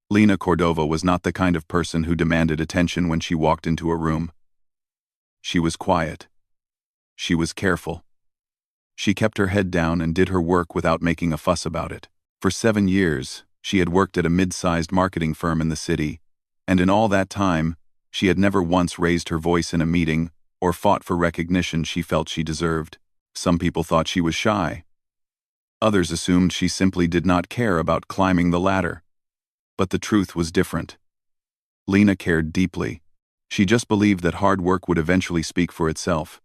Lena Cordova was not the kind of person who demanded attention when she walked into a room. She was quiet. She was careful. She kept her head down and did her work without making a fuss about it. For 7 years, she had worked at a mid-sized marketing firm in the city, and in all that time, she had never once raised her voice in a meeting or fought for recognition she felt she deserved. Some people thought she was shy. Others assumed she simply did not care about climbing the ladder. But the truth was different. Lena cared deeply. She just believed that hard work would eventually speak for itself.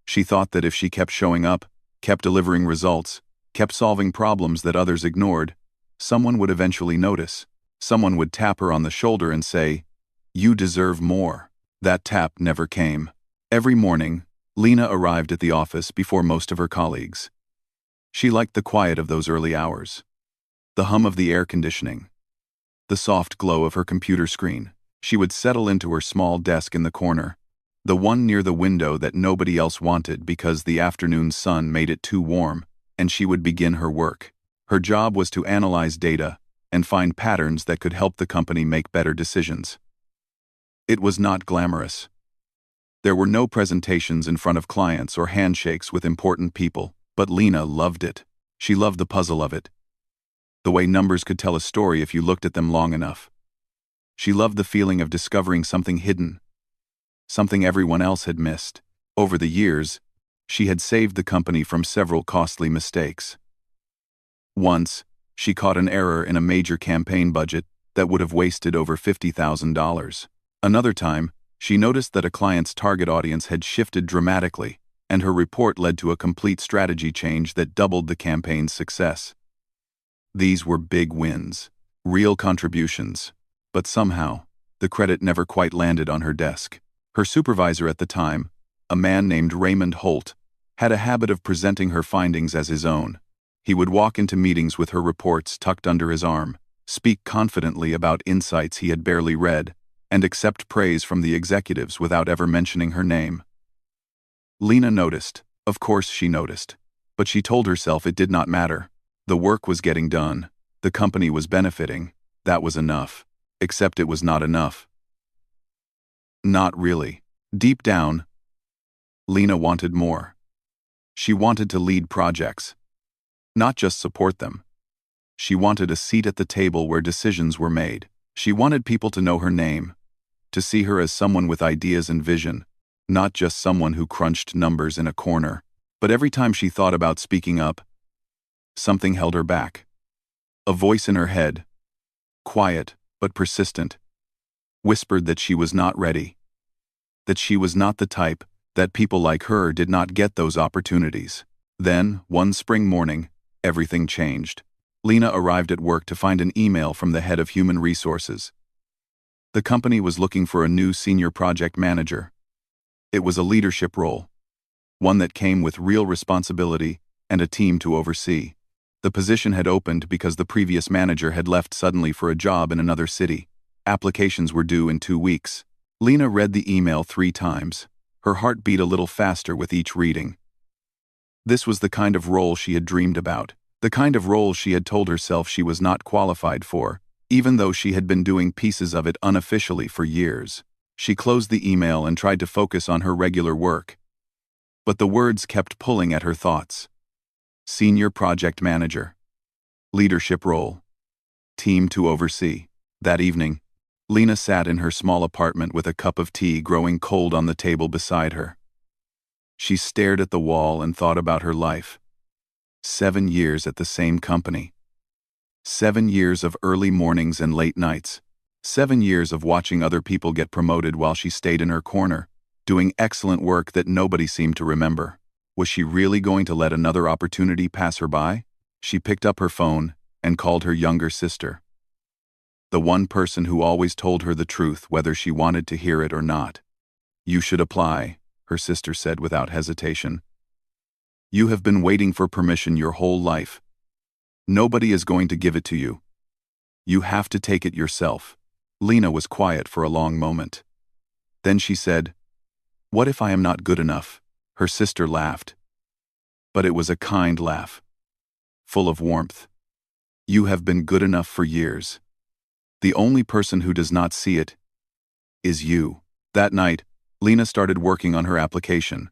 She thought that if she kept showing up, kept delivering results, kept solving problems that others ignored, someone would eventually notice. Someone would tap her on the shoulder and say, "You deserve more." That tap never came. Every morning, Lena arrived at the office before most of her colleagues. She liked the quiet of those early hours. The hum of the air conditioning. The soft glow of her computer screen. She would settle into her small desk in the corner, the one near the window that nobody else wanted because the afternoon sun made it too warm, and she would begin her work. Her job was to analyze data and find patterns that could help the company make better decisions. It was not glamorous. There were no presentations in front of clients or handshakes with important people, but Lena loved it. She loved the puzzle of it. The way numbers could tell a story if you looked at them long enough. She loved the feeling of discovering something hidden, something everyone else had missed. Over the years, she had saved the company from several costly mistakes. Once, she caught an error in a major campaign budget that would have wasted over $50,000. Another time, she noticed that a client's target audience had shifted dramatically, and her report led to a complete strategy change that doubled the campaign's success. These were big wins, real contributions, but somehow, the credit never quite landed on her desk. Her supervisor at the time, a man named Raymond Holt, had a habit of presenting her findings as his own. He would walk into meetings with her reports tucked under his arm, speak confidently about insights he had barely read, and accept praise from the executives without ever mentioning her name. Lena noticed. Of course she noticed. But she told herself it did not matter. The work was getting done. The company was benefiting. That was enough. Except it was not enough. Not really. Deep down, Lena wanted more. She wanted to lead projects. Not just support them. She wanted a seat at the table where decisions were made. She wanted people to know her name, to see her as someone with ideas and vision, not just someone who crunched numbers in a corner. But every time she thought about speaking up, something held her back. A voice in her head, quiet but persistent, whispered that she was not ready, that she was not the type, that people like her did not get those opportunities. Then, one spring morning, everything changed. Lena arrived at work to find an email from the head of human resources. The company was looking for a new senior project manager. It was a leadership role, one that came with real responsibility and a team to oversee. The position had opened because the previous manager had left suddenly for a job in another city. Applications were due in 2 weeks. Lena read the email 3 times. Her heart beat a little faster with each reading. This was the kind of role she had dreamed about, the kind of role she had told herself she was not qualified for, even though she had been doing pieces of it unofficially for years. She closed the email and tried to focus on her regular work. But the words kept pulling at her thoughts. Senior project manager. Leadership role. Team to oversee. That evening, Lena sat in her small apartment with a cup of tea growing cold on the table beside her. She stared at the wall and thought about her life. 7 years at the same company. 7 years of early mornings and late nights. 7 years of watching other people get promoted while she stayed in her corner, doing excellent work that nobody seemed to remember. Was she really going to let another opportunity pass her by? She picked up her phone and called her younger sister. The one person who always told her the truth whether she wanted to hear it or not. "You should apply," her sister said without hesitation. "You have been waiting for permission your whole life. Nobody is going to give it to you. You have to take it yourself." Lena was quiet for a long moment. Then she said, "What if I am not good enough?" Her sister laughed. But it was a kind laugh, full of warmth. "You have been good enough for years. The only person who does not see it is you. That night, Lena started working on her application.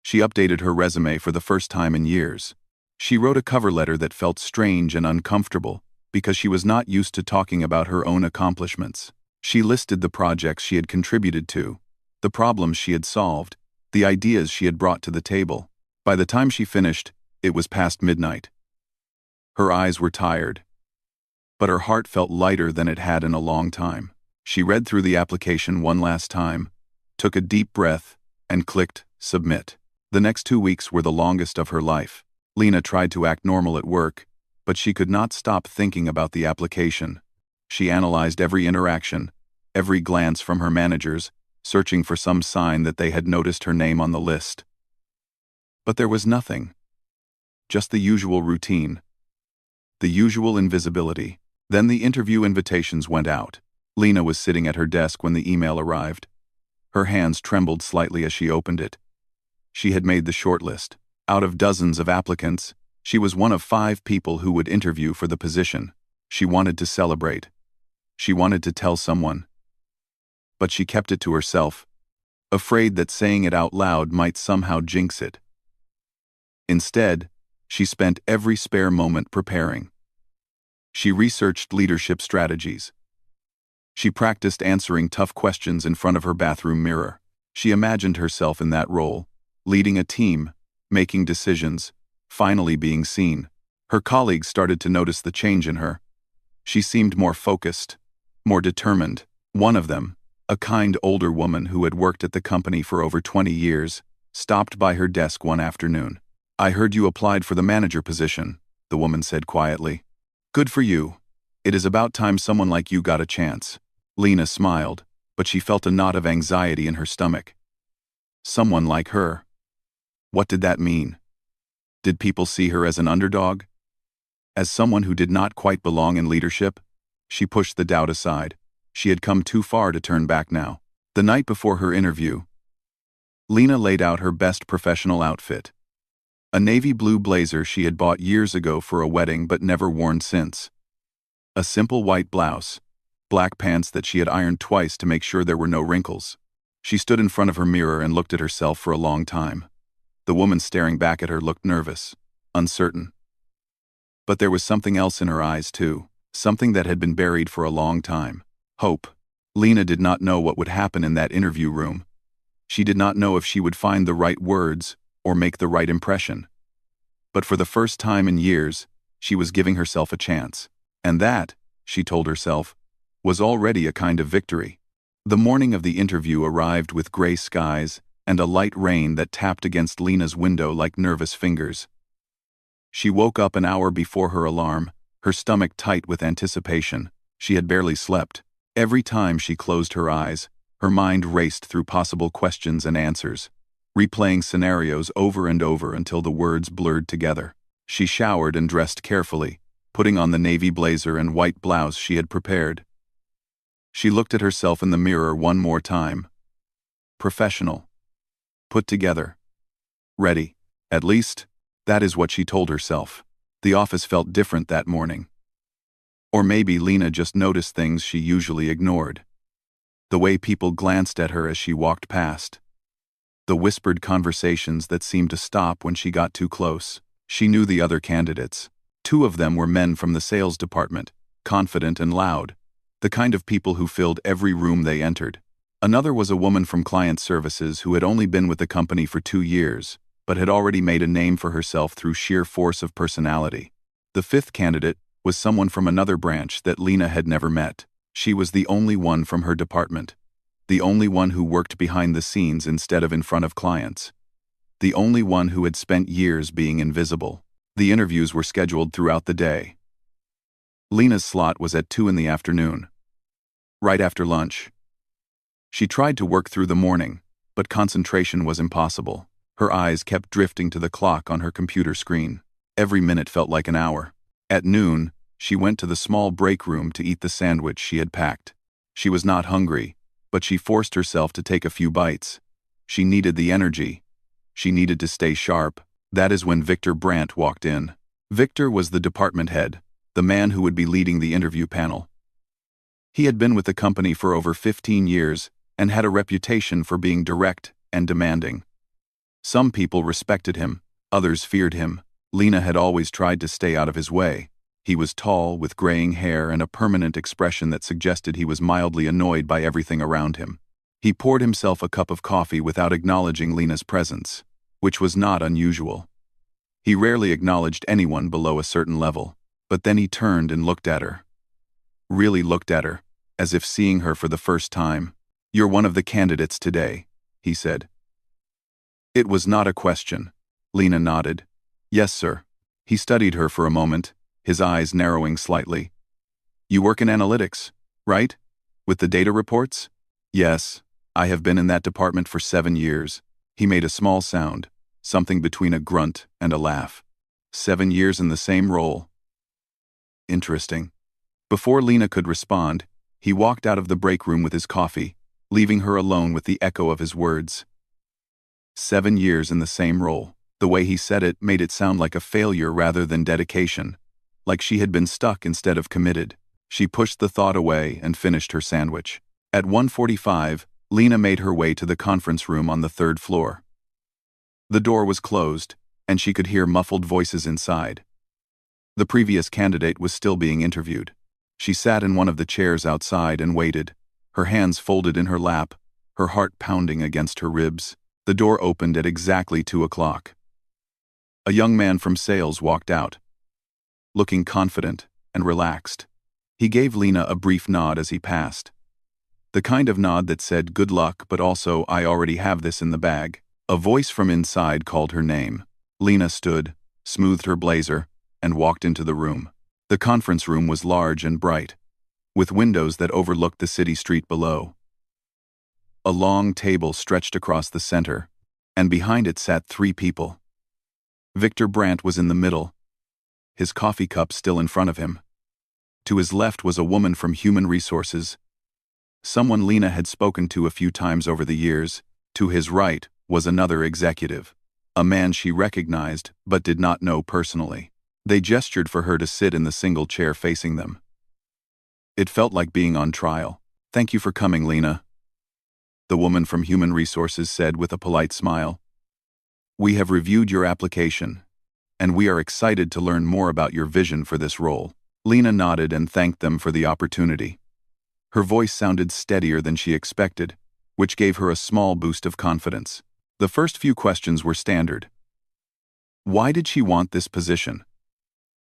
She updated her resume for the first time in years. She wrote a cover letter that felt strange and uncomfortable because she was not used to talking about her own accomplishments. She listed the projects she had contributed to, the problems she had solved, the ideas she had brought to the table. By the time she finished, it was past midnight. Her eyes were tired, but her heart felt lighter than it had in a long time. She read through the application one last time, took a deep breath, and clicked submit. The next 2 weeks were the longest of her life. Lena tried to act normal at work, but she could not stop thinking about the application. She analyzed every interaction, every glance from her managers, searching for some sign that they had noticed her name on the list. But there was nothing. Just the usual routine. The usual invisibility. Then the interview invitations went out. Lena was sitting at her desk when the email arrived. Her hands trembled slightly as she opened it. She had made the shortlist. Out of dozens of applicants, she was one of 5 people who would interview for the position. She wanted to celebrate. She wanted to tell someone. But she kept it to herself, afraid that saying it out loud might somehow jinx it. Instead, she spent every spare moment preparing. She researched leadership strategies. She practiced answering tough questions in front of her bathroom mirror. She imagined herself in that role, leading a team, making decisions, finally being seen. Her colleagues started to notice the change in her. She seemed more focused, more determined. One of them, a kind older woman who had worked at the company for over 20 years, stopped by her desk one afternoon. "I heard you applied for the manager position," the woman said quietly. "Good for you. It is about time someone like you got a chance." Lena smiled, but she felt a knot of anxiety in her stomach. Someone like her. What did that mean? Did people see her as an underdog? As someone who did not quite belong in leadership? She pushed the doubt aside. She had come too far to turn back now. The night before her interview, Lena laid out her best professional outfit. A navy blue blazer she had bought years ago for a wedding but never worn since. A simple white blouse, black pants that she had ironed twice to make sure there were no wrinkles. She stood in front of her mirror and looked at herself for a long time. The woman staring back at her looked nervous, uncertain. But there was something else in her eyes too, something that had been buried for a long time. Hope. Lena did not know what would happen in that interview room. She did not know if she would find the right words or make the right impression. But for the first time in years, she was giving herself a chance. And that, she told herself, was already a kind of victory. The morning of the interview arrived with gray skies and a light rain that tapped against Lena's window like nervous fingers. She woke up an hour before her alarm, her stomach tight with anticipation. She had barely slept. Every time she closed her eyes, her mind raced through possible questions and answers, replaying scenarios over and over until the words blurred together. She showered and dressed carefully, putting on the navy blazer and white blouse she had prepared. She looked at herself in the mirror one more time. Professional. Put together. Ready. At least, that is what she told herself. The office felt different that morning. Or maybe Lena just noticed things she usually ignored. The way people glanced at her as she walked past. The whispered conversations that seemed to stop when she got too close. She knew the other candidates. 2 of them were men from the sales department, confident and loud, the kind of people who filled every room they entered. Another was a woman from client services who had only been with the company for 2 years, but had already made a name for herself through sheer force of personality. The 5th candidate was someone from another branch that Lena had never met. She was the only one from her department. The only one who worked behind the scenes instead of in front of clients. The only one who had spent years being invisible. The interviews were scheduled throughout the day. Lena's slot was at 2 in the afternoon. Right after lunch. She tried to work through the morning, but concentration was impossible. Her eyes kept drifting to the clock on her computer screen. Every minute felt like an hour. At noon, she went to the small break room to eat the sandwich she had packed. She was not hungry, but she forced herself to take a few bites. She needed the energy. She needed to stay sharp. That is when Victor Brandt walked in. Victor was the department head, the man who would be leading the interview panel. He had been with the company for over 15 years and had a reputation for being direct and demanding. Some people respected him, others feared him. Lena had always tried to stay out of his way. He was tall, with graying hair and a permanent expression that suggested he was mildly annoyed by everything around him. He poured himself a cup of coffee without acknowledging Lena's presence, which was not unusual. He rarely acknowledged anyone below a certain level, but then he turned and looked at her. Really looked at her, as if seeing her for the first time. "You're one of the candidates today," he said. It was not a question. Lena nodded. "Yes, sir." He studied her for a moment, his eyes narrowing slightly. "You work in analytics, right? With the data reports?" "Yes, I have been in that department for 7 years." He made a small sound, something between a grunt and a laugh. 7 years in the same role. Interesting. Before Lena could respond, he walked out of the break room with his coffee, leaving her alone with the echo of his words. 7 years in the same role. The way he said it made it sound like a failure rather than dedication, like she had been stuck instead of committed. She pushed the thought away and finished her sandwich. At 1:45, Lena made her way to the conference room on the 3rd floor. The door was closed, and she could hear muffled voices inside. The previous candidate was still being interviewed. She sat in one of the chairs outside and waited, her hands folded in her lap, her heart pounding against her ribs. The door opened at exactly 2 o'clock. A young man from sales walked out, looking confident and relaxed. He gave Lena a brief nod as he passed. The kind of nod that said good luck, but also I already have this in the bag. A voice from inside called her name. Lena stood, smoothed her blazer, and walked into the room. The conference room was large and bright, with windows that overlooked the city street below. A long table stretched across the center, and behind it sat 3 people. Victor Brandt was in the middle, his coffee cup still in front of him. To his left was a woman from Human Resources, someone Lena had spoken to a few times over the years. To his right was another executive, a man she recognized but did not know personally. They gestured for her to sit in the single chair facing them. It felt like being on trial. "Thank you for coming, Lena," the woman from Human Resources said with a polite smile. "We have reviewed your application, and we are excited to learn more about your vision for this role." Lena nodded and thanked them for the opportunity. Her voice sounded steadier than she expected, which gave her a small boost of confidence. The first few questions were standard. Why did she want this position?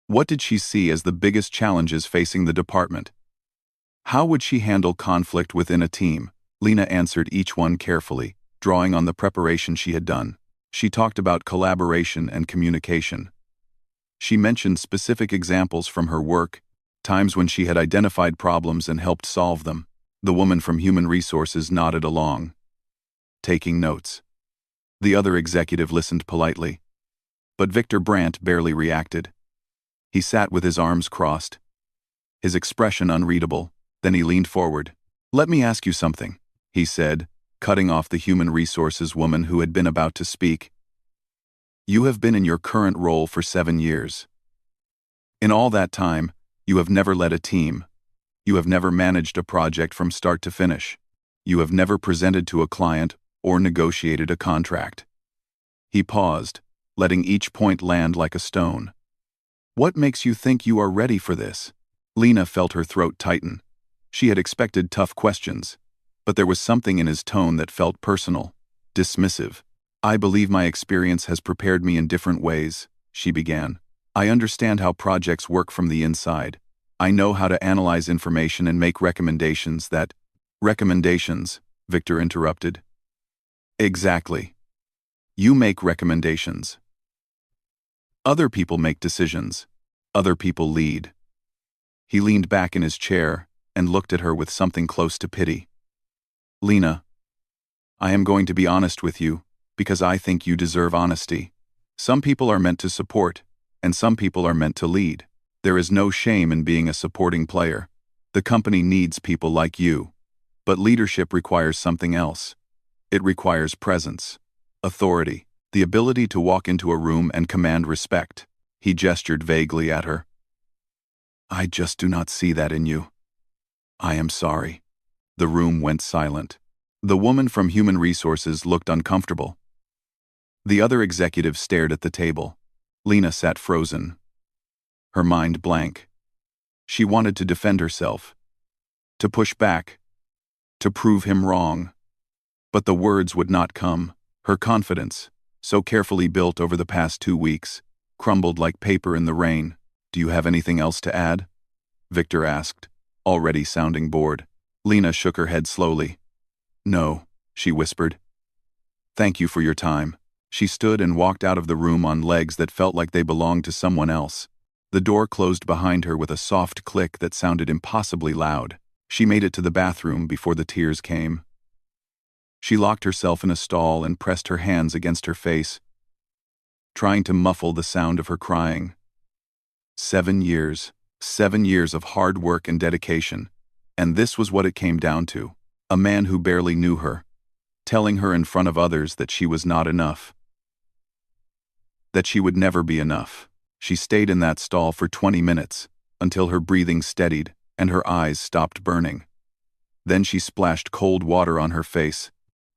What did she see as the biggest challenges facing the department? How would she handle conflict within a team? Lena answered each one carefully, drawing on the preparation she had done. She talked about collaboration and communication. She mentioned specific examples from her work, times when she had identified problems and helped solve them. The woman from Human Resources nodded along, taking notes. The other executive listened politely, but Victor Brandt barely reacted. He sat with his arms crossed, his expression unreadable. Then he leaned forward. "Let me ask you something," he said, cutting off the Human Resources woman who had been about to speak. "You have been in your current role for 7 years. In all that time, you have never led a team. You have never managed a project from start to finish. You have never presented to a client or negotiated a contract." He paused, letting each point land like a stone. "What makes you think you are ready for this?" Lena felt her throat tighten. She had expected tough questions, but there was something in his tone that felt personal, dismissive. "I believe my experience has prepared me in different ways," she began. "I understand how projects work from the inside. I know how to analyze information and make recommendations that—" "Recommendations," Victor interrupted. "Exactly. You make recommendations. Other people make decisions. Other people lead." He leaned back in his chair and looked at her with something close to pity. "Lena, I am going to be honest with you, because I think you deserve honesty. Some people are meant to support, and some people are meant to lead. There is no shame in being a supporting player. The company needs people like you. But leadership requires something else. It requires presence, authority, the ability to walk into a room and command respect." He gestured vaguely at her. "I just do not see that in you." I am sorry. The room went silent. The woman from Human Resources looked uncomfortable. The other executives stared at the table. Lena sat frozen, her mind blank. She wanted to defend herself, to push back, to prove him wrong. But the words would not come. Her confidence, so carefully built over the past 2 weeks, crumbled like paper in the rain. Do you have anything else to add? Victor asked, already sounding bored. Lena shook her head slowly. No, she whispered. Thank you for your time. She stood and walked out of the room on legs that felt like they belonged to someone else. The door closed behind her with a soft click that sounded impossibly loud. She made it to the bathroom before the tears came. She locked herself in a stall and pressed her hands against her face, trying to muffle the sound of her crying. 7 years. 7 years of hard work and dedication. And this was what it came down to. A man who barely knew her, telling her in front of others that she was not enough, that she would never be enough. She stayed in that stall for 20 minutes, until her breathing steadied and her eyes stopped burning. Then she splashed cold water on her face,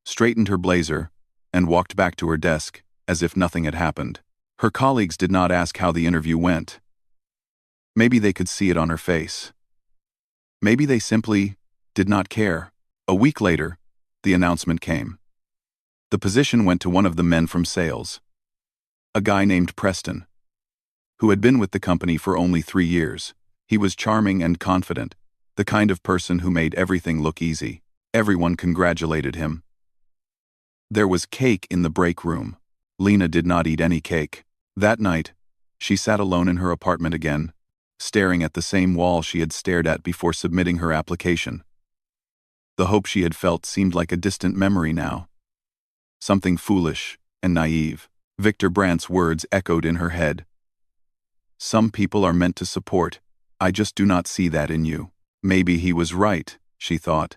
straightened her blazer, and walked back to her desk, as if nothing had happened. Her colleagues did not ask how the interview went. Maybe they could see it on her face. Maybe they simply did not care. A week later, the announcement came. The position went to one of the men from sales, a guy named Preston, who had been with the company for only 3 years. He was charming and confident, the kind of person who made everything look easy. Everyone congratulated him. There was cake in the break room. Lena did not eat any cake. That night, she sat alone in her apartment again, staring at the same wall she had stared at before submitting her application. The hope she had felt seemed like a distant memory now. Something foolish and naive. Victor Brandt's words echoed in her head. Some people are meant to support. I just do not see that in you. Maybe he was right, she thought.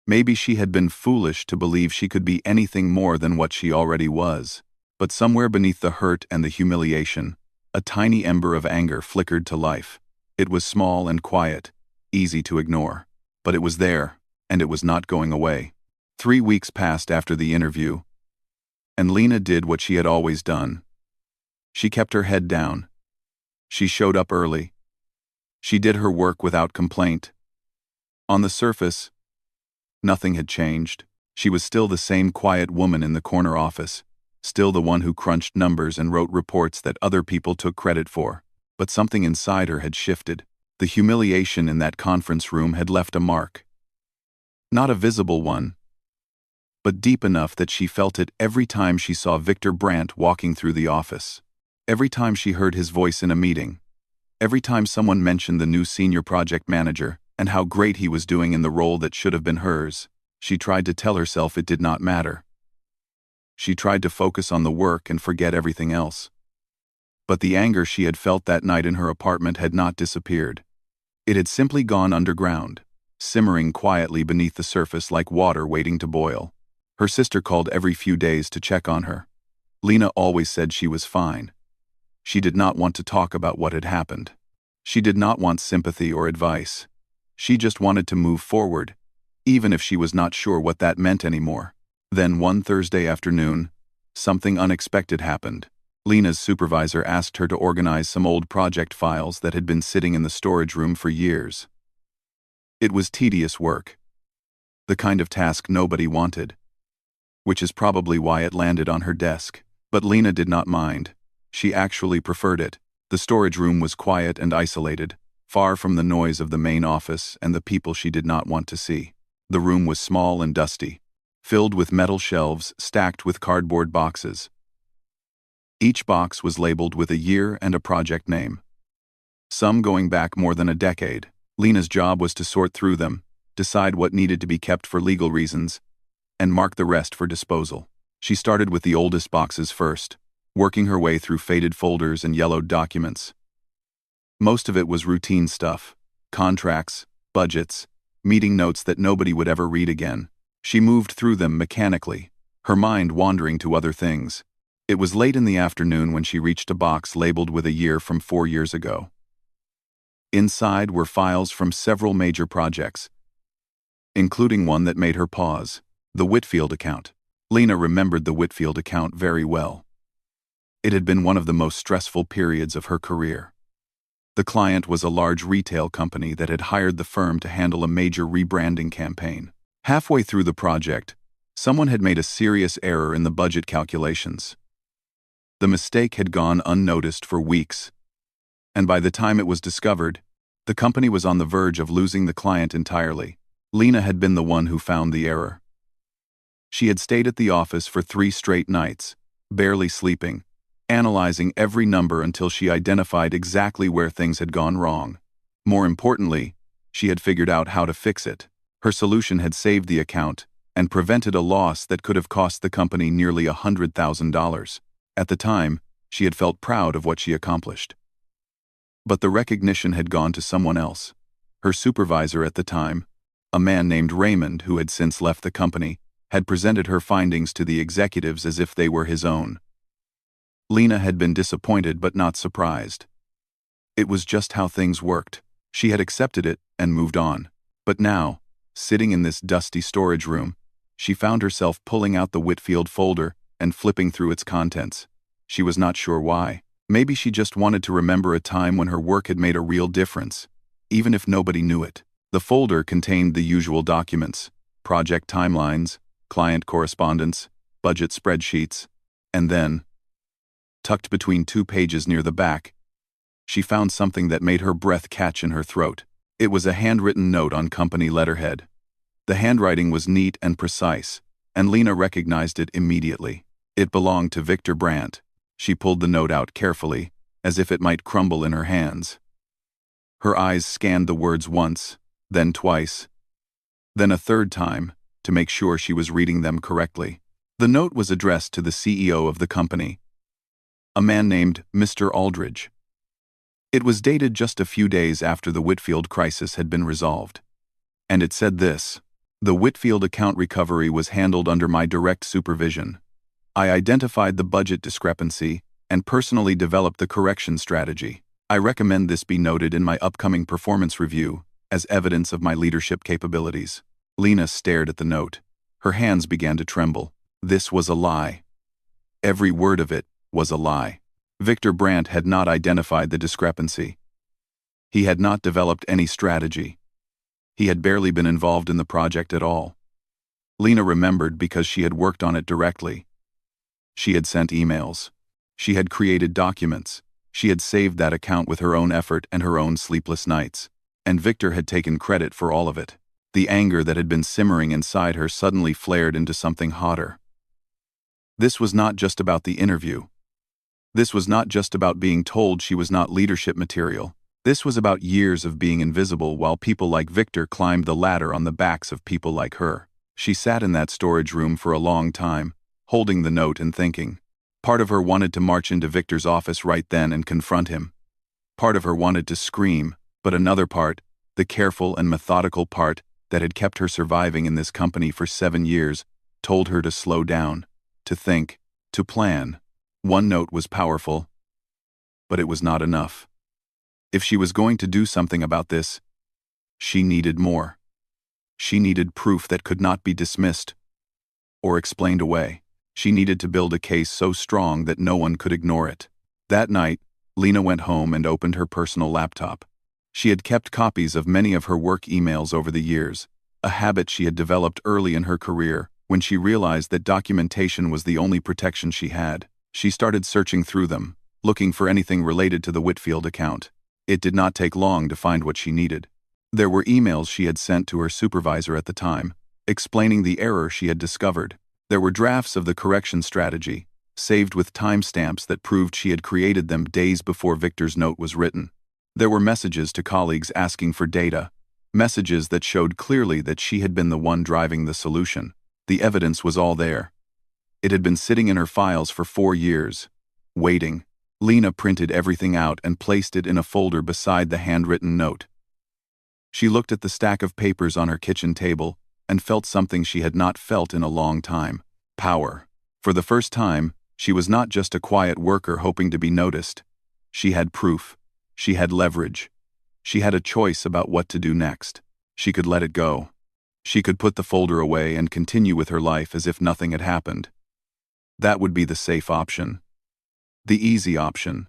Maybe she had been foolish to believe she could be anything more than what she already was. But somewhere beneath the hurt and the humiliation, a tiny ember of anger flickered to life. It was small and quiet, easy to ignore. But it was there, and it was not going away. 3 weeks passed after the interview, and Lena did what she had always done. She kept her head down. She showed up early. She did her work without complaint. On the surface, nothing had changed. She was still the same quiet woman in the corner office, still the one who crunched numbers and wrote reports that other people took credit for. But something inside her had shifted. The humiliation in that conference room had left a mark. Not a visible one, but deep enough that she felt it every time she saw Victor Brandt walking through the office. Every time she heard his voice in a meeting. Every time someone mentioned the new senior project manager and how great he was doing in the role that should have been hers, she tried to tell herself it did not matter. She tried to focus on the work and forget everything else. But the anger she had felt that night in her apartment had not disappeared. It had simply gone underground, simmering quietly beneath the surface like water waiting to boil. Her sister called every few days to check on her. Lena always said she was fine. She did not want to talk about what had happened. She did not want sympathy or advice. She just wanted to move forward, even if she was not sure what that meant anymore. Then one Thursday afternoon, something unexpected happened. Lena's supervisor asked her to organize some old project files that had been sitting in the storage room for years. It was tedious work, the kind of task nobody wanted, which is probably why it landed on her desk. But Lena did not mind. She actually preferred it. The storage room was quiet and isolated, far from the noise of the main office and the people she did not want to see. The room was small and dusty, filled with metal shelves stacked with cardboard boxes. Each box was labeled with a year and a project name, some going back more than a decade. Lena's job was to sort through them, decide what needed to be kept for legal reasons, and mark the rest for disposal. She started with the oldest boxes first, working her way through faded folders and yellowed documents. Most of it was routine stuff: contracts, budgets, meeting notes that nobody would ever read again. She moved through them mechanically, her mind wandering to other things. It was late in the afternoon when she reached a box labeled with a year from 4 years ago. Inside were files from several major projects, including one that made her pause: the Whitfield account. Lena remembered the Whitfield account very well. It had been one of the most stressful periods of her career. The client was a large retail company that had hired the firm to handle a major rebranding campaign. Halfway through the project, someone had made a serious error in the budget calculations. The mistake had gone unnoticed for weeks, and by the time it was discovered, the company was on the verge of losing the client entirely. Lena had been the one who found the error. She had stayed at the office for 3 straight nights, barely sleeping, analyzing every number until she identified exactly where things had gone wrong. More importantly, she had figured out how to fix it. Her solution had saved the account and prevented a loss that could have cost the company nearly $100,000. At the time, she had felt proud of what she accomplished. But the recognition had gone to someone else. Her supervisor at the time, a man named Raymond who had since left the company, had presented her findings to the executives as if they were his own. Lena had been disappointed but not surprised. It was just how things worked. She had accepted it and moved on. But now, sitting in this dusty storage room, she found herself pulling out the Whitfield folder and flipping through its contents. She was not sure why. Maybe she just wanted to remember a time when her work had made a real difference, even if nobody knew it. The folder contained the usual documents: project timelines, client correspondence, budget spreadsheets, and then, tucked between 2 pages near the back, she found something that made her breath catch in her throat. It was a handwritten note on company letterhead. The handwriting was neat and precise, and Lena recognized it immediately. It belonged to Victor Brandt. She pulled the note out carefully, as if it might crumble in her hands. Her eyes scanned the words once, then twice, then a third time, to make sure she was reading them correctly. The note was addressed to the CEO of the company, a man named Mr. Aldridge. It was dated just a few days after the Whitfield crisis had been resolved. And it said this: "The Whitfield account recovery was handled under my direct supervision. I identified the budget discrepancy and personally developed the correction strategy. I recommend this be noted in my upcoming performance review as evidence of my leadership capabilities." Lena stared at the note. Her hands began to tremble. This was a lie. Every word of it was a lie. Victor Brandt had not identified the discrepancy. He had not developed any strategy. He had barely been involved in the project at all. Lena remembered because she had worked on it directly. She had sent emails. She had created documents. She had saved that account with her own effort and her own sleepless nights. And Victor had taken credit for all of it. The anger that had been simmering inside her suddenly flared into something hotter. This was not just about the interview. This was not just about being told she was not leadership material. This was about years of being invisible while people like Victor climbed the ladder on the backs of people like her. She sat in that storage room for a long time, holding the note and thinking. Part of her wanted to march into Victor's office right then and confront him. Part of her wanted to scream, but another part, the careful and methodical part that had kept her surviving in this company for 7 years, told her to slow down, to think, to plan. One note was powerful, but it was not enough. If she was going to do something about this, she needed more. She needed proof that could not be dismissed or explained away. She needed to build a case so strong that no one could ignore it. That night, Lena went home and opened her personal laptop. She had kept copies of many of her work emails over the years, a habit she had developed early in her career when she realized that documentation was the only protection she had. She started searching through them, looking for anything related to the Whitfield account. It did not take long to find what she needed. There were emails she had sent to her supervisor at the time, explaining the error she had discovered. There were drafts of the correction strategy, saved with timestamps that proved she had created them days before Victor's note was written. There were messages to colleagues asking for data, messages that showed clearly that she had been the one driving the solution. The evidence was all there. It had been sitting in her files for 4 years, waiting. Lena printed everything out and placed it in a folder beside the handwritten note. She looked at the stack of papers on her kitchen table and felt something she had not felt in a long time: power. For the first time, she was not just a quiet worker hoping to be noticed. She had proof. She had leverage. She had a choice about what to do next. She could let it go. She could put the folder away and continue with her life as if nothing had happened. That would be the safe option. The easy option.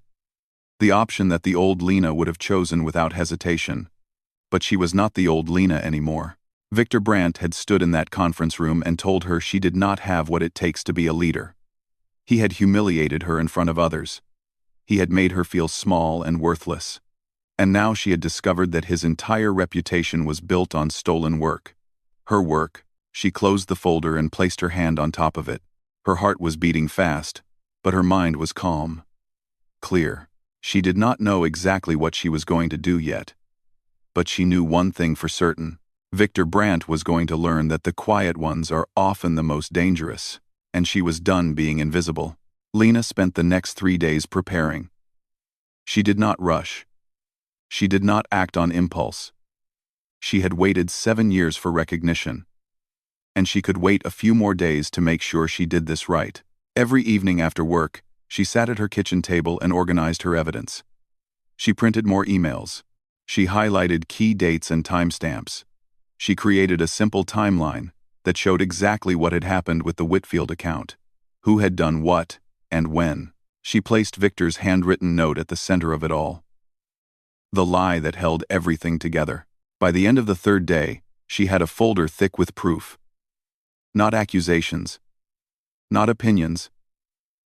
The option that the old Lena would have chosen without hesitation. But she was not the old Lena anymore. Victor Brandt had stood in that conference room and told her she did not have what it takes to be a leader. He had humiliated her in front of others. He had made her feel small and worthless. And now she had discovered that his entire reputation was built on stolen work. Her work. She closed the folder and placed her hand on top of it. Her heart was beating fast, but her mind was calm. Clear. She did not know exactly what she was going to do yet. But she knew one thing for certain. Victor Brandt was going to learn that the quiet ones are often the most dangerous, and she was done being invisible. Lena spent the next 3 days preparing. She did not rush. She did not act on impulse. She had waited 7 years for recognition. And she could wait a few more days to make sure she did this right. Every evening after work, she sat at her kitchen table and organized her evidence. She printed more emails. She highlighted key dates and timestamps. She created a simple timeline that showed exactly what had happened with the Whitfield account, who had done what, and when. She placed Victor's handwritten note at the center of it all. The lie that held everything together. By the end of the 3rd day, she had a folder thick with proof. Not accusations. Not opinions.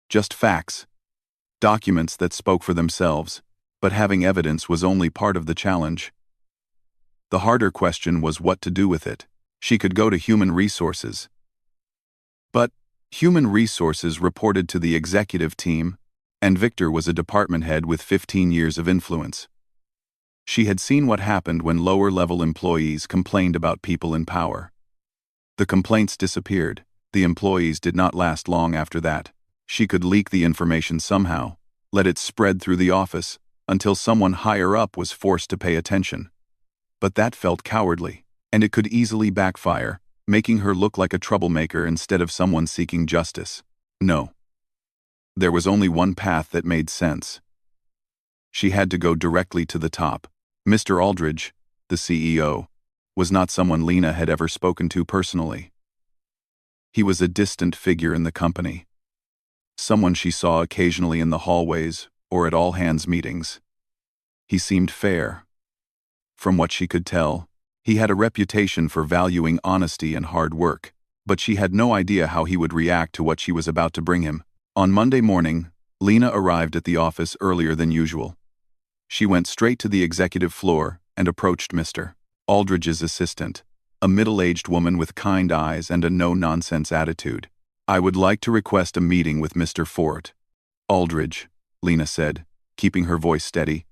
Just facts. Documents that spoke for themselves, but having evidence was only part of the challenge. The harder question was what to do with it. She could go to human resources. But human resources reported to the executive team, and Victor was a department head with 15 years of influence. She had seen what happened when lower-level employees complained about people in power. The complaints disappeared. The employees did not last long after that. She could leak the information somehow, let it spread through the office, until someone higher up was forced to pay attention. But that felt cowardly, and it could easily backfire, making her look like a troublemaker instead of someone seeking justice. No. There was only one path that made sense. She had to go directly to the top. Mr. Aldridge, the CEO, was not someone Lena had ever spoken to personally. He was a distant figure in the company. Someone she saw occasionally in the hallways or at all-hands meetings. He seemed fair. From what she could tell, he had a reputation for valuing honesty and hard work, but she had no idea how he would react to what she was about to bring him. On Monday morning, Lena arrived at the office earlier than usual. She went straight to the executive floor and approached Mr. Aldridge's assistant, a middle-aged woman with kind eyes and a no-nonsense attitude. "I would like to request a meeting with Mr. Fort." "Aldridge," Lena said, keeping her voice steady.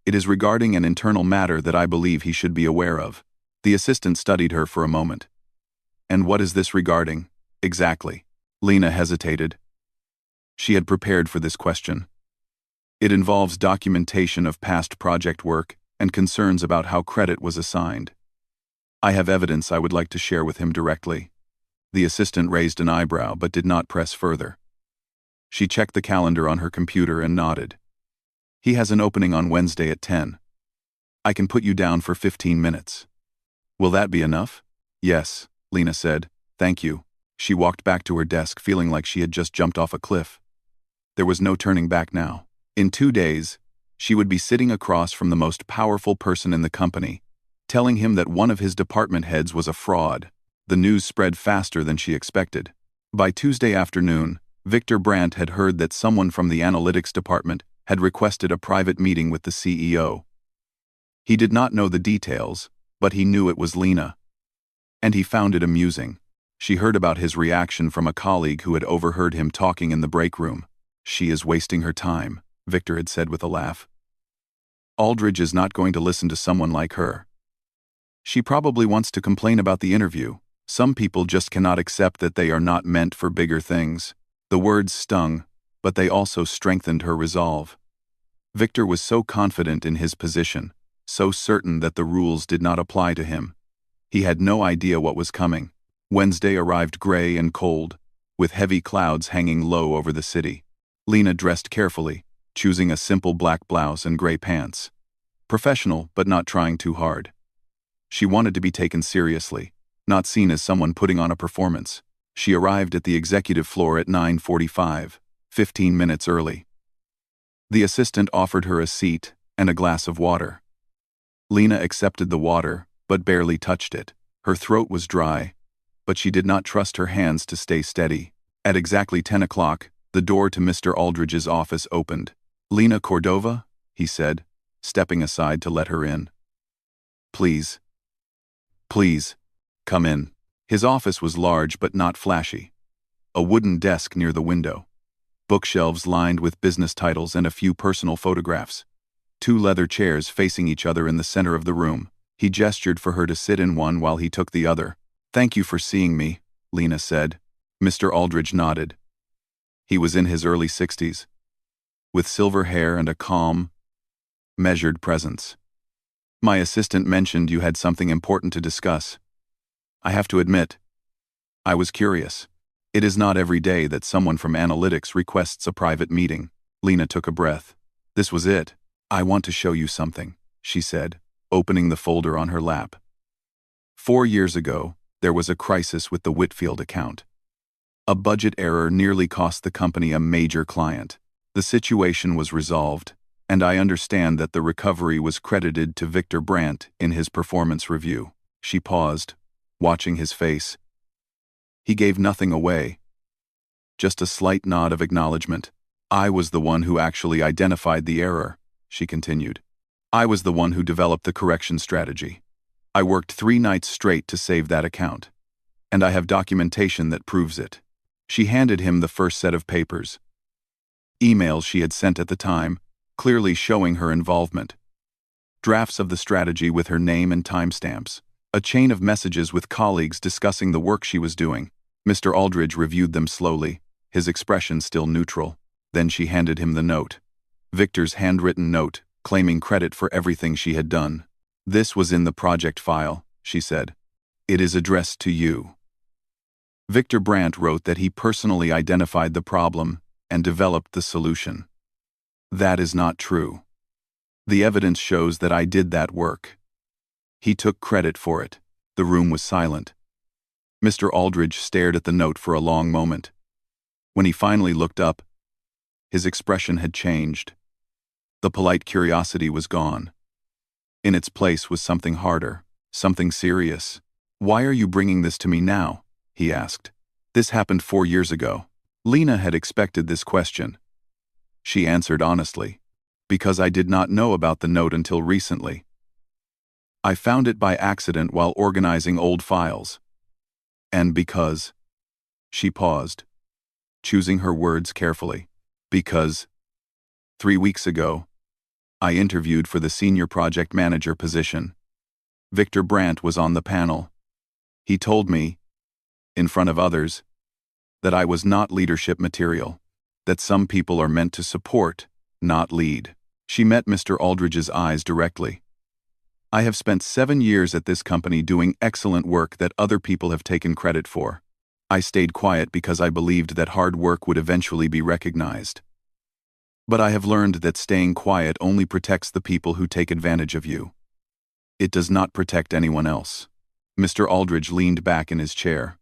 "It is regarding an internal matter that I believe he should be aware of." The assistant studied her for a moment. "And what is this regarding, exactly?" Lena hesitated. She had prepared for this question. "It involves documentation of past project work and concerns about how credit was assigned. I have evidence I would like to share with him directly." The assistant raised an eyebrow but did not press further. She checked the calendar on her computer and nodded. "He has an opening on Wednesday at 10. I can put you down for 15 minutes. Will that be enough?" "Yes," Lena said. "Thank you." She walked back to her desk feeling like she had just jumped off a cliff. There was no turning back now. In 2 days, she would be sitting across from the most powerful person in the company, telling him that one of his department heads was a fraud. The news spread faster than she expected. By Tuesday afternoon, Victor Brandt had heard that someone from the analytics department had requested a private meeting with the CEO. He did not know the details, but he knew it was Lena. And he found it amusing. She heard about his reaction from a colleague who had overheard him talking in the break room. "She is wasting her time," Victor had said with a laugh. "Aldridge is not going to listen to someone like her. She probably wants to complain about the interview. Some people just cannot accept that they are not meant for bigger things." The words stung, but they also strengthened her resolve. Victor was so confident in his position, so certain that the rules did not apply to him. He had no idea what was coming. Wednesday arrived gray and cold, with heavy clouds hanging low over the city. Lena dressed carefully, choosing a simple black blouse and gray pants. Professional, but not trying too hard. She wanted to be taken seriously, not seen as someone putting on a performance. She arrived at the executive floor at 9:45, 15 minutes early. The assistant offered her a seat and a glass of water. Lena accepted the water, but barely touched it. Her throat was dry, but she did not trust her hands to stay steady. At exactly 10 o'clock, the door to Mr. Aldridge's office opened. "Lena Cordova?" he said, stepping aside to let her in. Please, come in." His office was large but not flashy. A wooden desk near the window. Bookshelves lined with business titles and a few personal photographs. 2 leather chairs facing each other in the center of the room. He gestured for her to sit in one while he took the other. "Thank you for seeing me," Lena said. Mr. Aldridge nodded. He was in his early 60s, with silver hair and a calm, measured presence. "My assistant mentioned you had something important to discuss. I have to admit, I was curious. It is not every day that someone from analytics requests a private meeting." Lena took a breath. This was it. "I want to show you something," she said, opening the folder on her lap. 4 years ago, there was a crisis with the Whitfield account. A budget error nearly cost the company a major client. The situation was resolved, and I understand that the recovery was credited to Victor Brandt in his performance review. She paused, watching his face. He gave nothing away. Just a slight nod of acknowledgement. "I was the one who actually identified the error," she continued. "I was the one who developed the correction strategy. I worked 3 nights straight to save that account. And I have documentation that proves it." She handed him the first set of papers. Emails she had sent at the time, clearly showing her involvement. Drafts of the strategy with her name and timestamps. A chain of messages with colleagues discussing the work she was doing. Mr. Aldridge reviewed them slowly, his expression still neutral. Then she handed him the note. Victor's handwritten note, claiming credit for everything she had done. "This was in the project file," she said. "It is addressed to you." Victor Brandt wrote that he personally identified the problem and developed the solution. "That is not true. The evidence shows that I did that work." He took credit for it. The room was silent. Mr. Aldridge stared at the note for a long moment. When he finally looked up, his expression had changed. The polite curiosity was gone. In its place was something harder, something serious. "Why are you bringing this to me now?" he asked. "This happened 4 years ago." Lena had expected this question. She answered honestly. "Because I did not know about the note until recently. I found it by accident while organizing old files. And because..." She paused, choosing her words carefully. "Because 3 weeks ago, I interviewed for the senior project manager position. Victor Brandt was on the panel. He told me, in front of others, that I was not leadership material, that some people are meant to support, not lead." She met Mr. Aldridge's eyes directly. "I have spent 7 years at this company doing excellent work that other people have taken credit for. I stayed quiet because I believed that hard work would eventually be recognized. But I have learned that staying quiet only protects the people who take advantage of you. It does not protect anyone else." Mr. Aldridge leaned back in his chair.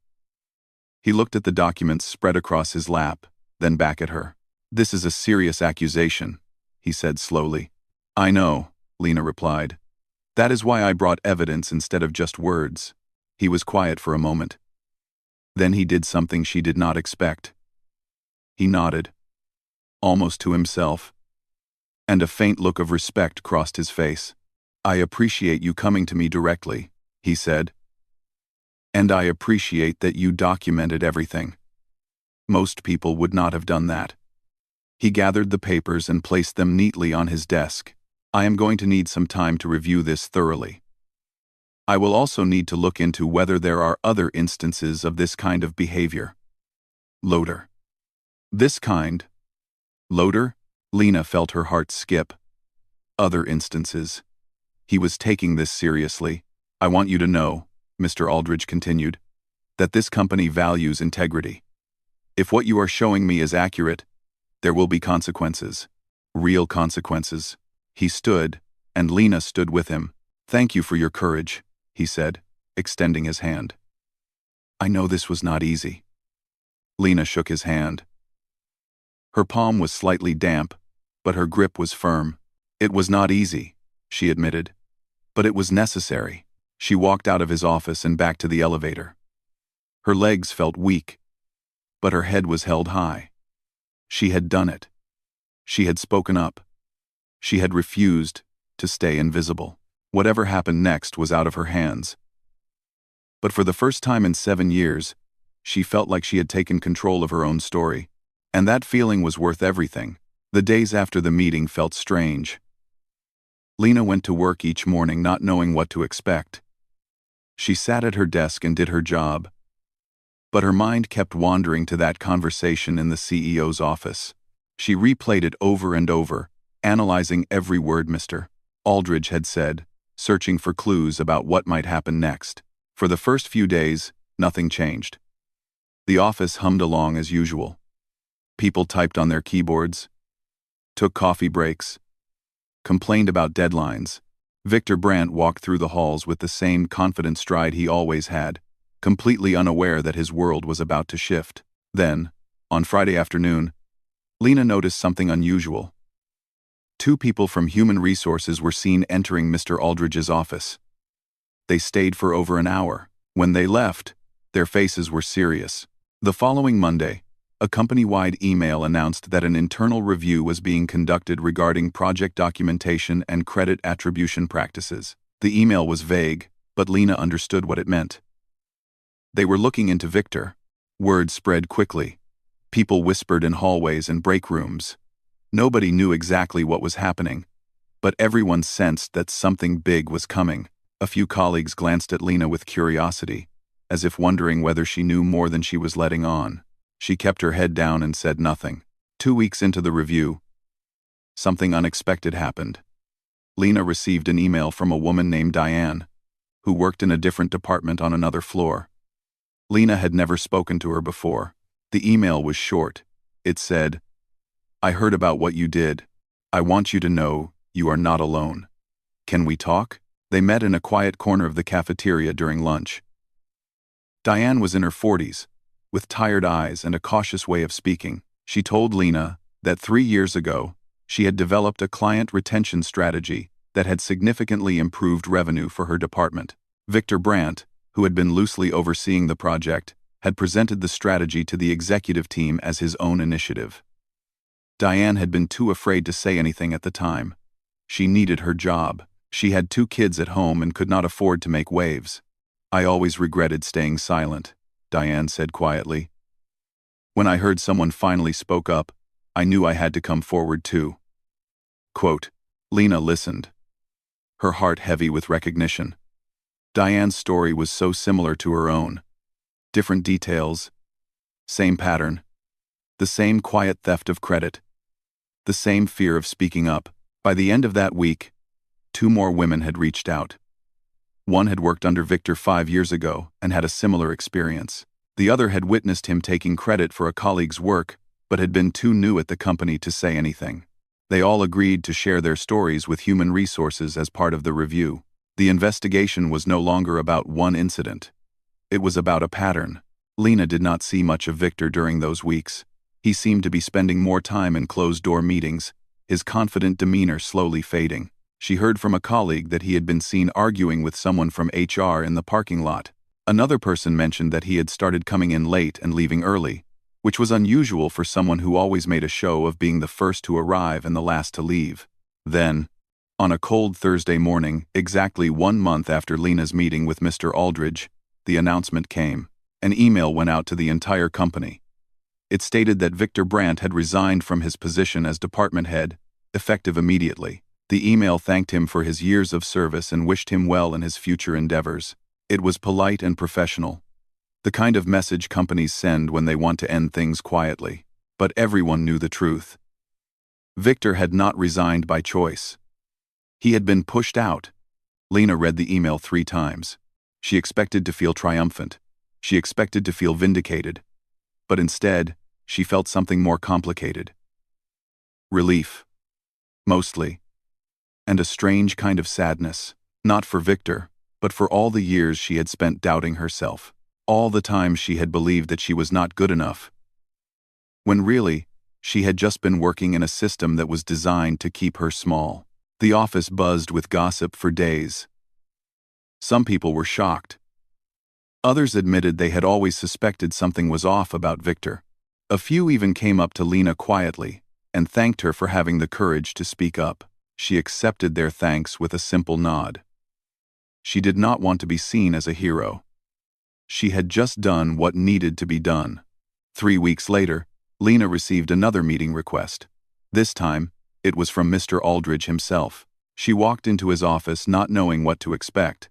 He looked at the documents spread across his lap, then back at her. "This is a serious accusation," he said slowly. "I know," Lena replied. "That is why I brought evidence instead of just words." He was quiet for a moment. Then he did something she did not expect. He nodded, almost to himself, and a faint look of respect crossed his face. "I appreciate you coming to me directly," he said. "And I appreciate that you documented everything. Most people would not have done that." He gathered the papers and placed them neatly on his desk. "I am going to need some time to review this thoroughly. I will also need to look into whether there are other instances of this kind of behavior." Loader. "This kind? Loader?" Lena felt her heart skip. "Other instances." He was taking this seriously. "I want you to know," Mr. Aldridge continued, "that this company values integrity. If what you are showing me is accurate, there will be consequences. Real consequences." He stood, and Lena stood with him. "Thank you for your courage," he said, extending his hand. "I know this was not easy." Lena shook his hand. Her palm was slightly damp, but her grip was firm. "It was not easy," she admitted, "but it was necessary." She walked out of his office and back to the elevator. Her legs felt weak, but her head was held high. She had done it. She had spoken up. She had refused to stay invisible. Whatever happened next was out of her hands. But for the first time in 7 years, she felt like she had taken control of her own story, and that feeling was worth everything. The days after the meeting felt strange. Lena went to work each morning not knowing what to expect. She sat at her desk and did her job, but her mind kept wandering to that conversation in the CEO's office. She replayed it over and over, analyzing every word Mr. Aldridge had said, searching for clues about what might happen next. For the first few days, nothing changed. The office hummed along as usual. People typed on their keyboards, took coffee breaks, complained about deadlines. Victor Brandt walked through the halls with the same confident stride he always had, completely unaware that his world was about to shift. Then, on Friday afternoon, Lena noticed something unusual. 2 people from Human Resources were seen entering Mr. Aldridge's office. They stayed for over an hour. When they left, their faces were serious. The following Monday, a company-wide email announced that an internal review was being conducted regarding project documentation and credit attribution practices. The email was vague, but Lena understood what it meant. They were looking into Victor. Word spread quickly. People whispered in hallways and break rooms. Nobody knew exactly what was happening, but everyone sensed that something big was coming. A few colleagues glanced at Lena with curiosity, as if wondering whether she knew more than she was letting on. She kept her head down and said nothing. 2 weeks into the review, something unexpected happened. Lena received an email from a woman named Diane, who worked in a different department on another floor. Lena had never spoken to her before. The email was short. It said, "I heard about what you did. I want you to know you are not alone. Can we talk?" They met in a quiet corner of the cafeteria during lunch. Diane was in her 40s, with tired eyes and a cautious way of speaking. She told Lena that 3 years ago, she had developed a client retention strategy that had significantly improved revenue for her department. Victor Brandt, who had been loosely overseeing the project, had presented the strategy to the executive team as his own initiative. Diane had been too afraid to say anything at the time. She needed her job. She had 2 kids at home and could not afford to make waves. "I always regretted staying silent," Diane said quietly. "When I heard someone finally spoke up, I knew I had to come forward too." Quote, Lena listened, her heart heavy with recognition. Diane's story was so similar to her own. Different details, same pattern, the same quiet theft of credit, the same fear of speaking up. By the end of that week, 2 more women had reached out. One had worked under Victor 5 years ago and had a similar experience. The other had witnessed him taking credit for a colleague's work, but had been too new at the company to say anything. They all agreed to share their stories with Human Resources as part of the review. The investigation was no longer about one incident. It was about a pattern. Lena did not see much of Victor during those weeks. He seemed to be spending more time in closed-door meetings, his confident demeanor slowly fading. She heard from a colleague that he had been seen arguing with someone from HR in the parking lot. Another person mentioned that he had started coming in late and leaving early, which was unusual for someone who always made a show of being the first to arrive and the last to leave. Then, on a cold Thursday morning, exactly 1 month after Lena's meeting with Mr. Aldridge, the announcement came. An email went out to the entire company. It stated that Victor Brandt had resigned from his position as department head, effective immediately. The email thanked him for his years of service and wished him well in his future endeavors. It was polite and professional, the kind of message companies send when they want to end things quietly. But everyone knew the truth. Victor had not resigned by choice. He had been pushed out. Lena read the email 3 times. She expected to feel triumphant. She expected to feel vindicated. But instead, she felt something more complicated. Relief. Mostly. and a strange kind of sadness, not for Victor, but for all the years she had spent doubting herself, all the time she had believed that she was not good enough, when really, she had just been working in a system that was designed to keep her small. The office buzzed with gossip for days. Some people were shocked. Others admitted they had always suspected something was off about Victor. A few even came up to Lena quietly and thanked her for having the courage to speak up. She accepted their thanks with a simple nod. She did not want to be seen as a hero. She had just done what needed to be done. 3 weeks later, Lena received another meeting request. This time, it was from Mr. Aldridge himself. She walked into his office not knowing what to expect.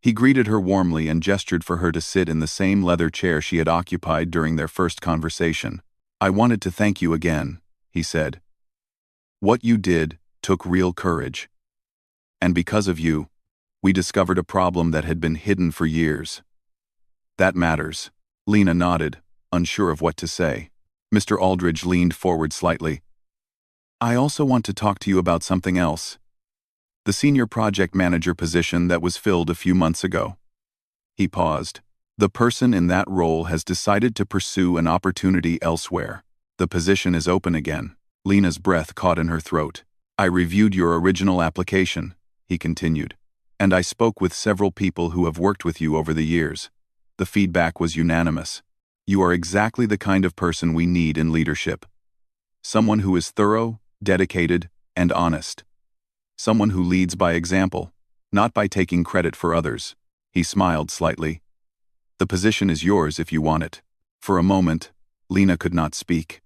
He greeted her warmly and gestured for her to sit in the same leather chair she had occupied during their first conversation. "I wanted to thank you again," he said. "What you did took real courage. And because of you, we discovered a problem that had been hidden for years." "That matters." Lena nodded, unsure of what to say. Mr. Aldridge leaned forward slightly. "I also want to talk to you about something else. The senior project manager position that was filled a few months ago." He paused. "The person in that role has decided to pursue an opportunity elsewhere. The position is open again." Lena's breath caught in her throat. "I reviewed your original application," he continued, "and I spoke with several people who have worked with you over the years. The feedback was unanimous. You are exactly the kind of person we need in leadership. Someone who is thorough, dedicated, and honest. Someone who leads by example, not by taking credit for others." He smiled slightly. "The position is yours if you want it." For a moment, Lena could not speak.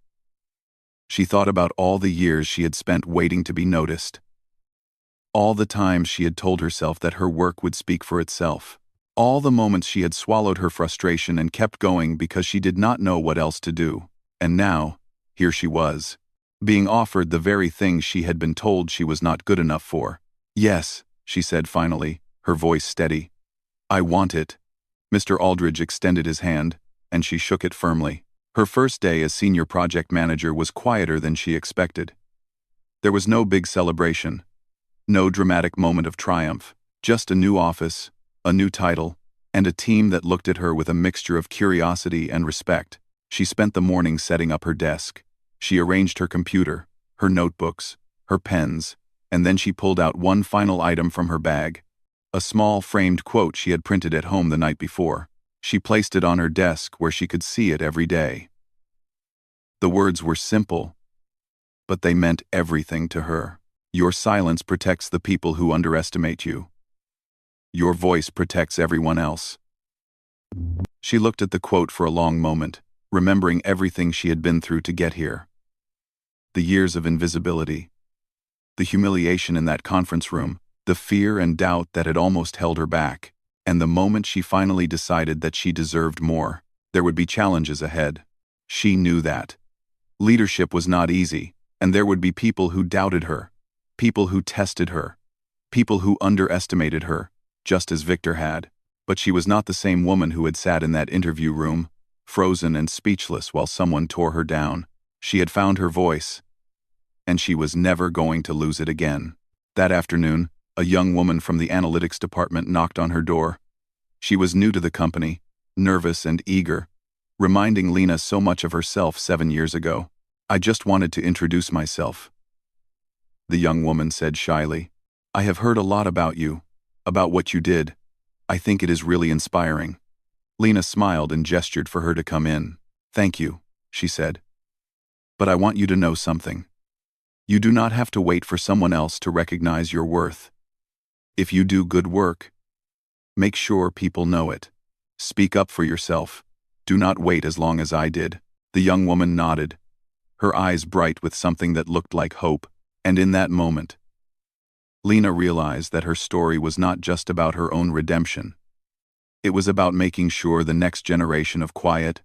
She thought about all the years she had spent waiting to be noticed. All the times she had told herself that her work would speak for itself. All the moments she had swallowed her frustration and kept going because she did not know what else to do. And now, here she was, being offered the very thing she had been told she was not good enough for. "Yes," she said finally, her voice steady. "I want it." Mr. Aldridge extended his hand, and she shook it firmly. Her first day as senior project manager was quieter than she expected. There was no big celebration, no dramatic moment of triumph, just a new office, a new title, and a team that looked at her with a mixture of curiosity and respect. She spent the morning setting up her desk. She arranged her computer, her notebooks, her pens, and then she pulled out one final item from her bag, a small framed quote she had printed at home the night before. She placed it on her desk where she could see it every day. The words were simple, but they meant everything to her. "Your silence protects the people who underestimate you. Your voice protects everyone else." She looked at the quote for a long moment, remembering everything she had been through to get here. The years of invisibility, the humiliation in that conference room, the fear and doubt that had almost held her back, and the moment she finally decided that she deserved more. There would be challenges ahead. She knew that. Leadership was not easy, and there would be people who doubted her, people who tested her, people who underestimated her, just as Victor had. But she was not the same woman who had sat in that interview room, frozen and speechless while someone tore her down. She had found her voice, and she was never going to lose it again. That afternoon, a young woman from the analytics department knocked on her door. She was new to the company, nervous and eager, reminding Lena so much of herself 7 years ago. "I just wanted to introduce myself," the young woman said shyly. "I have heard a lot about you, about what you did. I think it is really inspiring." Lena smiled and gestured for her to come in. "Thank you," she said. "But I want you to know something. You do not have to wait for someone else to recognize your worth. If you do good work, make sure people know it. Speak up for yourself. Do not wait as long as I did." The young woman nodded, her eyes bright with something that looked like hope, and in that moment, Lena realized that her story was not just about her own redemption. It was about making sure the next generation of quiet,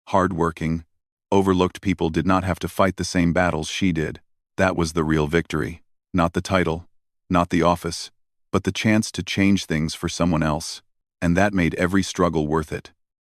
hard-working, overlooked people did not have to fight the same battles she did. That was the real victory. Not the title, not the office, but the chance to change things for someone else. And that made every struggle worth it.